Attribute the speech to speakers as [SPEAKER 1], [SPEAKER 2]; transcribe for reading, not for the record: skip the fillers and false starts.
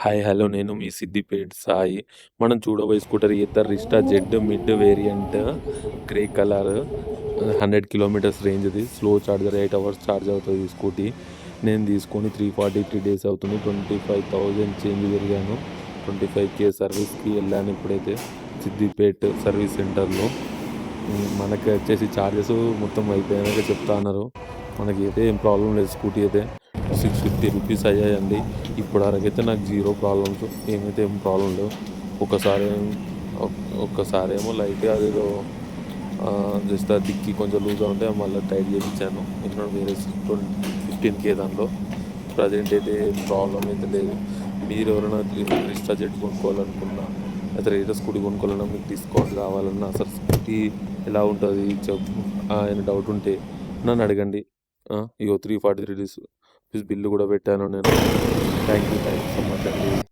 [SPEAKER 1] Hi hello నేను మీ సిద్దిపేట్ సాయి. మనం చూడబోయే scooter Ather Rizta Z mid variant grey colour 100 kilometres రేంజ్ది స్లో చార్జర్ 8 అవర్స్ ఛార్జ్ అవుతుంది ఈ స్కూటీ. నేను తీసుకొని 343 డేస్ అవుతుంది. 25,000 చేంజ్ తిరిగాను. 25K సర్వీస్కి వెళ్ళాను ఇప్పుడైతే సిద్దిపేట్ సర్వీస్ సెంటర్లో. మనకి వచ్చేసి ఛార్జెస్ మొత్తం అయిపోయాక చెప్తా అన్నారు. మనకి అయితే ఏం ప్రాబ్లం లేదు. స్కూటీ అయితే 650 రూపీస్ అయ్యాయండి. ఇప్పుడు వరకైతే నాకు జీరో ప్రాబ్లమ్స్, ఏం ప్రాబ్లం లేవు. ఒకసారి ఒక్కసారేమో లైట్గా అదేదో జస్ట్ ఆ దిక్కి కొంచెం లూజ్గా ఉంటే మళ్ళీ టైట్ చేయించాను. ఇక్కడ వేరే 15K దాంట్లో. ప్రజెంట్ అయితే ఏం ప్రాబ్లం అయితే లేదు. మీరు ఎవరైనా రిస్టా జెట్ కొనుక్కోవాలనుకున్నా లేదా రేటర్ స్కూటీ కొనుక్కోవాలన్నా, మీకు డిస్కౌంట్ కావాలన్నా, అసలు స్కూటీ ఎలా ఉంటుంది ఆయన డౌట్ ఉంటే నన్ను అడగండి. ఇగో 343 రూపీస్ బిల్లు కూడా పెట్టాను నేను. Thank you so much.